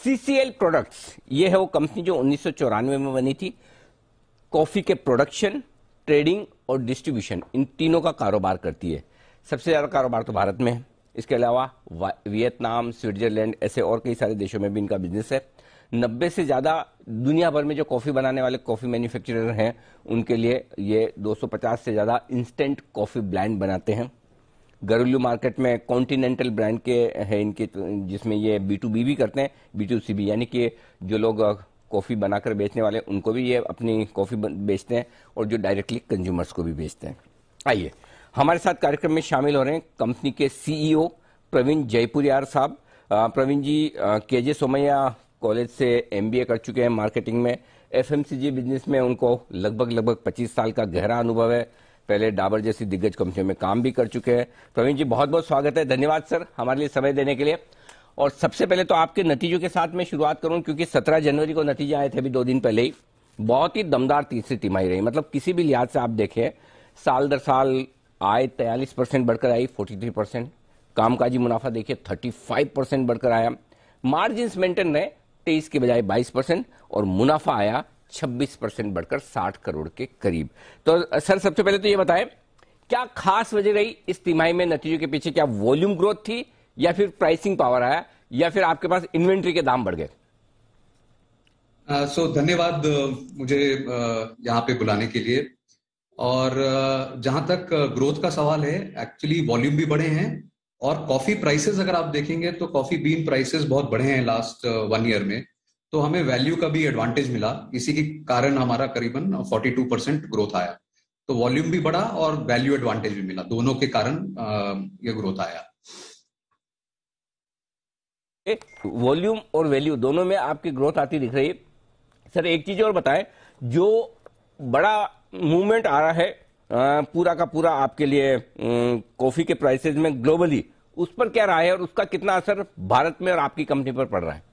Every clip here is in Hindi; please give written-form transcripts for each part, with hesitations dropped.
CCL प्रोडक्ट्स, ये है वो कंपनी जो 1994 में बनी थी। कॉफी के प्रोडक्शन, ट्रेडिंग और डिस्ट्रीब्यूशन, इन तीनों का कारोबार करती है। सबसे ज्यादा कारोबार तो भारत में है, इसके अलावा वियतनाम, स्विट्जरलैंड, ऐसे और कई सारे देशों में भी इनका बिजनेस है। 90 से ज्यादा दुनिया भर में जो कॉफी बनाने वाले कॉफी मैन्युफैक्चरर हैं, उनके लिए ये 250 से ज्यादा इंस्टेंट कॉफी ब्लेंड बनाते हैं। घरेलू मार्केट में कॉन्टिनेंटल ब्रांड के है इनके, जिसमें ये B2B भी करते हैं, B2C भी, यानी कि जो लोग कॉफी बनाकर बेचने वाले उनको भी ये अपनी कॉफी बेचते हैं और जो डायरेक्टली कंज्यूमर्स को भी बेचते हैं। आइए, हमारे साथ कार्यक्रम में शामिल हो रहे हैं कंपनी के CEO प्रवीण जयपुरियार साहब। प्रवीण जी KJ सोमैया कॉलेज से MBA कर चुके हैं मार्केटिंग में। FMCG बिजनेस में उनको लगभग 25 साल का गहरा अनुभव है। पहले डाबर जैसी दिग्गज कंपनियों में काम भी कर चुके हैं। प्रवीण जी, बहुत बहुत स्वागत है। धन्यवाद सर हमारे लिए समय देने के लिए। और सबसे पहले तो आपके नतीजों के साथ मैं शुरुआत करूं, क्योंकि 17 जनवरी को नतीजे आए थे, अभी 2 दिन पहले ही। बहुत ही दमदार तीसरी तिमाही रही, मतलब किसी भी लिहाज से आप देखें, साल दर साल आय 43% बढ़कर आई, 43%। कामकाजी मुनाफा देखिए 35% बढ़कर आया। मार्जिन मेंटेन रहे 23 के बजाय 22%, और मुनाफा आया 26% बढ़कर 60 करोड़ के करीब। तो सर, सबसे पहले तो ये बताएं, क्या खास वजह रही इस तिमाही में नतीजों के पीछे? क्या वॉल्यूम ग्रोथ थी, या फिर प्राइसिंग पावर आया, या फिर आपके पास इन्वेंट्री के दाम बढ़ गए? धन्यवाद मुझे यहाँ पे बुलाने के लिए। और जहां तक ग्रोथ का सवाल है, एक्चुअली वॉल्यूम भी बढ़े हैं, और कॉफी प्राइसेस अगर आप देखेंगे तो कॉफी बीन प्राइसेस बहुत बढ़े हैं लास्ट 1 ईयर में। तो हमें वैल्यू का भी एडवांटेज मिला, इसी के कारण हमारा करीबन 42% ग्रोथ आया। तो वॉल्यूम भी बढ़ा और वैल्यू एडवांटेज भी मिला, दोनों के कारण ये ग्रोथ आया। वॉल्यूम और वैल्यू दोनों में आपकी ग्रोथ आती दिख रही है। सर, एक चीज और बताएं, जो बड़ा मूवमेंट आ रहा है पूरा का पूरा आपके लिए कॉफी के प्राइसेस में ग्लोबली, उस पर क्या रहा है और उसका कितना असर भारत में और आपकी कंपनी पर पड़ रहा है?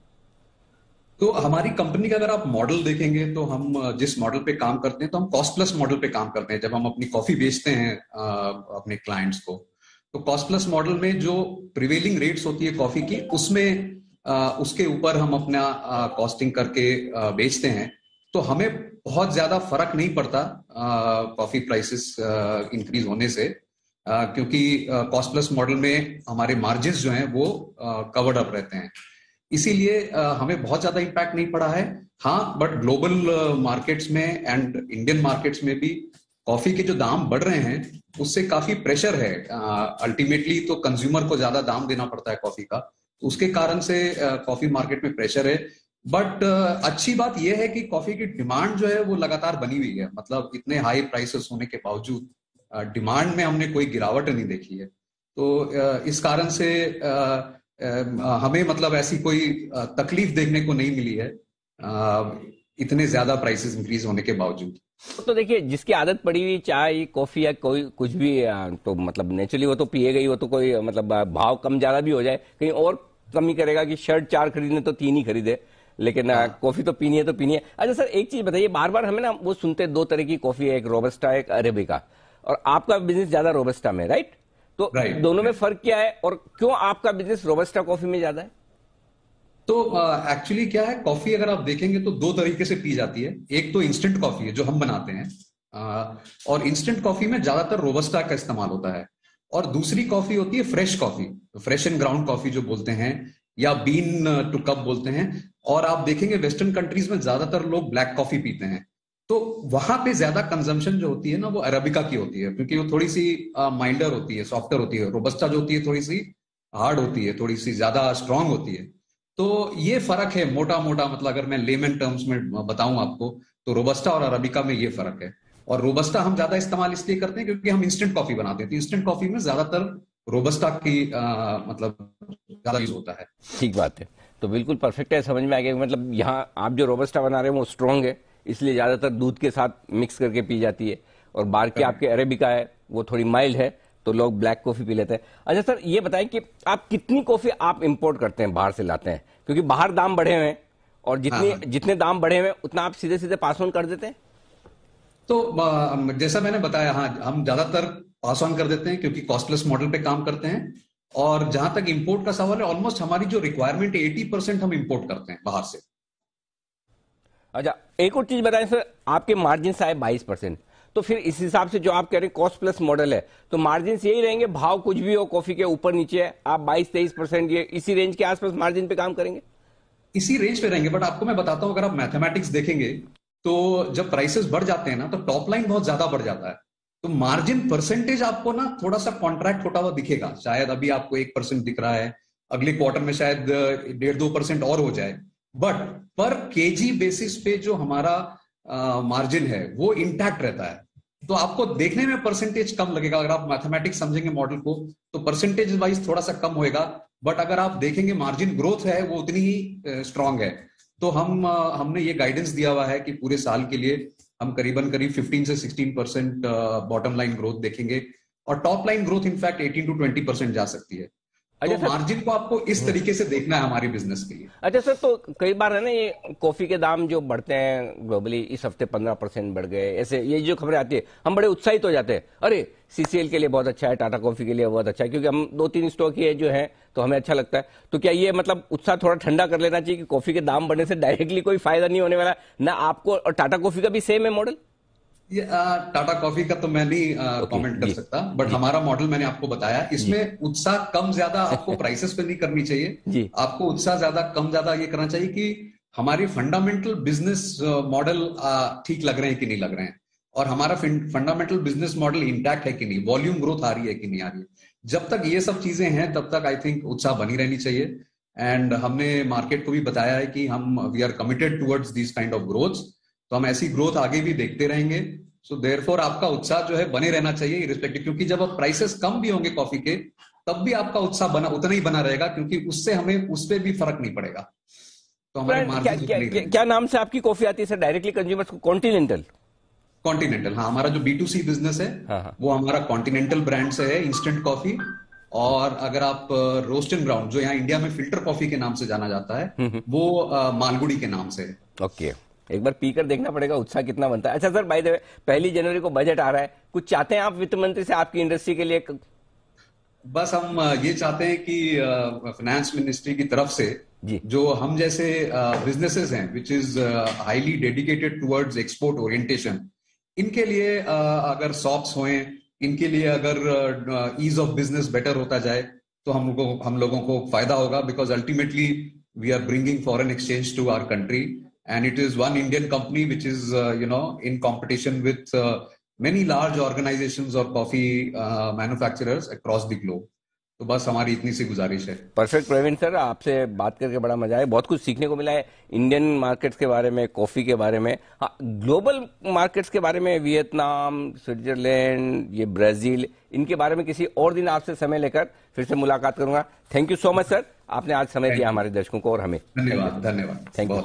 तो हमारी कंपनी का अगर आप मॉडल देखेंगे, तो हम जिस मॉडल पे काम करते हैं, तो हम कॉस्ट प्लस मॉडल पे काम करते हैं। जब हम अपनी कॉफी बेचते हैं अपने क्लाइंट्स को, तो कॉस्ट प्लस मॉडल में जो प्रिवेलिंग रेट्स होती है कॉफी की, उसमें उसके ऊपर हम अपना कॉस्टिंग करके बेचते हैं। तो हमें बहुत ज्यादा फर्क नहीं पड़ता कॉफी प्राइसेस इंक्रीज होने से, क्योंकि कॉस्ट प्लस मॉडल में हमारे मार्जिन्स जो हैं वो कवर्ड अप रहते हैं। इसीलिए हमें बहुत ज्यादा इम्पैक्ट नहीं पड़ा है। हाँ, बट ग्लोबल मार्केट्स में एंड इंडियन मार्केट्स में भी कॉफी के जो दाम बढ़ रहे हैं, उससे काफी प्रेशर है। अल्टीमेटली तो कंज्यूमर को ज्यादा दाम देना पड़ता है कॉफी का, तो उसके कारण से कॉफी मार्केट में प्रेशर है। बट अच्छी बात यह है कि कॉफी की डिमांड जो है वो लगातार बनी हुई है। मतलब इतने हाई प्राइसेस होने के बावजूद डिमांड में हमने कोई गिरावट नहीं देखी है। तो इस कारण से हमें मतलब ऐसी कोई तकलीफ देखने को नहीं मिली है इतने ज्यादा प्राइसेस इंक्रीज होने के बावजूद। तो देखिए, जिसकी आदत पड़ी हुई चाय कॉफी या कोई कुछ भी, तो मतलब नेचुरली वो तो पिएगा ही। वो तो कोई मतलब भाव कम ज्यादा भी हो जाए, कहीं और कमी करेगा कि शर्ट 4 खरीदने तो 3 ही खरीदे, लेकिन कॉफी तो पीनी है तो पीनी है। अच्छा सर, एक चीज बताइए, बार बार हमें ना वो सुनते हैं 2 तरह की कॉफी है, एक रोबस्टा एक अरेबिका, और आपका बिजनेस ज्यादा रोबस्टा में, राइट? तो दोनों में फर्क क्या है, और क्यों आपका बिजनेस रोबस्टा कॉफी में ज्यादा है? तो एक्चुअली क्या है, कॉफी अगर आप देखेंगे तो 2 तरीके से पी जाती है। एक तो इंस्टेंट कॉफी है जो हम बनाते हैं, और इंस्टेंट कॉफी में ज्यादातर रोबस्टा का इस्तेमाल होता है। और दूसरी कॉफी होती है fresh coffee, fresh and ground coffee जो बोलते हैं, या बीन टू कप बोलते हैं। और आप देखेंगे वेस्टर्न कंट्रीज में ज्यादातर लोग ब्लैक कॉफी पीते हैं। तो वहां पे ज्यादा कंजम्पशन जो होती है ना, वो अरेबिका की होती है, क्योंकि वो थोड़ी सी माइल्डर होती है, सॉफ्टर होती है। रोबस्टा जो होती है थोड़ी सी हार्ड होती है, थोड़ी सी ज्यादा स्ट्रांग होती है। तो ये फर्क है मोटा मोटा, मतलब अगर मैं लेमन टर्म्स में बताऊं आपको, तो रोबस्टा और अरेबिका में ये फर्क है। और रोबस्टा हम ज्यादा इस्तेमाल इसलिए करते हैं क्योंकि हम इंस्टेंट कॉफी बनाते हैं, तो इंस्टेंट कॉफी में ज्यादातर रोबस्टा की मतलब ज्यादा यूज होता है। ठीक बात है, तो बिल्कुल परफेक्ट है, समझ में आ गया। मतलब यहाँ आप जो रोबस्टा बना रहे हैं वो स्ट्रांग है, इसलिए ज्यादातर दूध के साथ मिक्स करके पी जाती है। और बाहर के आपके अरेबिका है वो थोड़ी माइल्ड है, तो लोग ब्लैक कॉफी पी लेते हैं। अच्छा सर, ये बताएं कि आप कितनी कॉफी आप इंपोर्ट करते हैं, बाहर से लाते हैं? क्योंकि बाहर दाम बढ़े हुए हैं, और जितने दाम बढ़े हुए हैं उतना आप सीधे सीधे पास ऑन कर देते हैं? तो जैसा मैंने बताया, हाँ, हम ज्यादातर पास ऑन कर देते हैं क्योंकि कॉस्ट प्लस मॉडल पे काम करते हैं। और जहां तक इंपोर्ट का सवाल है, ऑलमोस्ट हमारी जो रिक्वायरमेंट है 80% हम इंपोर्ट करते हैं बाहर से। अच्छा, एक और चीज बताएं सर, आपके मार्जिन आए 22%, तो फिर इस हिसाब से जो आप कह रहे हैं कॉस्ट प्लस मॉडल है, तो मार्जिन यही रहेंगे, भाव कुछ भी हो कॉफी के ऊपर नीचे है, आप 22-23% ये इसी रेंज के आसपास मार्जिन पे काम करेंगे? इसी रेंज पे रहेंगे। बट आपको मैं बताता हूं, अगर आप मैथमेटिक्स देखेंगे तो जब प्राइसेस बढ़ जाते हैं ना, तो टॉप लाइन बहुत ज्यादा बढ़ जाता है, तो मार्जिन परसेंटेज आपको ना थोड़ा सा कॉन्ट्रैक्ट होता हुआ दिखेगा। शायद अभी आपको 1% दिख रहा है, अगले क्वार्टर में शायद 1.5-2% और हो जाए, बट पर केजी बेसिस पे जो हमारा मार्जिन है वो इंटैक्ट रहता है। तो आपको देखने में परसेंटेज कम लगेगा, अगर आप मैथमेटिक्स समझेंगे मॉडल को तो परसेंटेज वाइज थोड़ा सा कम होएगा, बट अगर आप देखेंगे मार्जिन ग्रोथ है वो उतनी ही स्ट्रांग है। तो हमने ये गाइडेंस दिया हुआ है कि पूरे साल के लिए हम करीब 15 से 16% बॉटम लाइन ग्रोथ देखेंगे, और टॉप लाइन ग्रोथ इनफैक्ट 18-20% जा सकती है। अच्छा तो सर, मार्जिन को आपको इस तरीके से देखना है हमारी बिजनेस के लिए। अच्छा सर, तो कई बार है ना ये कॉफी के दाम जो बढ़ते हैं ग्लोबली, इस हफ्ते 15% बढ़ गए, ऐसे ये जो खबरें आती है हम बड़े उत्साहित हो जाते हैं, अरे सीसीएल के लिए बहुत अच्छा है, टाटा कॉफी के लिए बहुत अच्छा है, क्योंकि हम 2-3 स्टॉक ही है जो है तो हमें अच्छा लगता है। तो क्या ये मतलब उत्साह थोड़ा ठंडा कर लेना चाहिए कि कॉफी के दाम बढ़ने से डायरेक्टली कोई फायदा नहीं होने वाला ना आपको, और टाटा कॉफी का भी सेम है मॉडल? ये टाटा कॉफी का तो मैं नहीं ओके कमेंट कर जी, सकता, बट जी हमारा मॉडल मैंने आपको बताया, जी इसमें उत्साह कम ज्यादा आपको प्राइसेस पे नहीं करनी चाहिए। जी आपको उत्साह ज्यादा कम ज्यादा ये करना चाहिए कि हमारी फंडामेंटल बिजनेस मॉडल ठीक लग रहे हैं कि नहीं लग रहे हैं, और हमारा फंडामेंटल बिजनेस मॉडल इंटैक्ट है कि नहीं, वॉल्यूम ग्रोथ आ रही है कि नहीं आ रही है। जब तक ये सब चीजें हैं तब तक आई थिंक उत्साह बनी रहनी चाहिए। एंड हमने मार्केट को भी बताया है कि हम we are committed towards this kind of growth, तो हम ऐसी ग्रोथ आगे भी देखते रहेंगे। सो देयरफॉर आपका उत्साह जो है बने रहना चाहिए इरिस्पेक्टिव, क्योंकि जब आप प्राइसेस कम भी होंगे कॉफी के तब भी आपका उत्साह बना उतना ही बना रहेगा, क्योंकि उससे हमें उस पर भी फर्क नहीं पड़ेगा, तो हमारे क्या मार्जिन क्या उतने ही क्या, रहेंगे। क्या नाम से आपकी कॉफी आती है सर डायरेक्टली कंज्यूमर्स को? कॉन्टिनेंटल? कॉन्टिनेंटल, हाँ, हमारा जो B2C बिजनेस है हाँ हाँ, वो हमारा कॉन्टिनेंटल ब्रांड से है, इंस्टेंट कॉफी। और अगर आप रोस्ट एंड ग्राउंड, जो यहाँ इंडिया में फिल्टर कॉफी के नाम से जाना जाता है, वो मालगुड़ी के नाम से है। ओके, एक बार पीकर देखना पड़ेगा उत्साह कितना बनता है। अच्छा सर, बाय द वे 1 जनवरी को बजट आ रहा है, कुछ चाहते हैं आप वित्त मंत्री से आपकी इंडस्ट्री के लिए? बस हम ये चाहते हैं कि फाइनेंस मिनिस्ट्री की तरफ से जी जो हम जैसे बिजनेसेस हैं which is highly dedicated towards export orientation, इनके लिए अगर सॉप्स हों, इनके लिए अगर ईज ऑफ बिजनेस बेटर होता जाए तो हम लोगों को फायदा होगा, because ultimately we are bringing foreign exchange to our country, and it is one Indian company which is in competition with many large organizations और coffee manufacturers across the globe. तो बस हमारी इतनी सी गुजारिश है। परफेक्ट प्रवीण सर, आपसे बात करके बड़ा मजा आया, बहुत कुछ सीखने को मिला है इंडियन मार्केट्स के बारे में, कॉफी के बारे में, हाँ ग्लोबल मार्केट्स के बारे में, वियतनाम, स्विट्जरलैंड, ये ब्राजील, इनके बारे में किसी और दिन आपसे समय लेकर फिर से मुलाकात करूंगा। Thank you so much sir, आपने आज समय दिया हमारे दर्शकों को और हमें। धन्यवाद, धन्यवाद, थैंक यू। बहुत।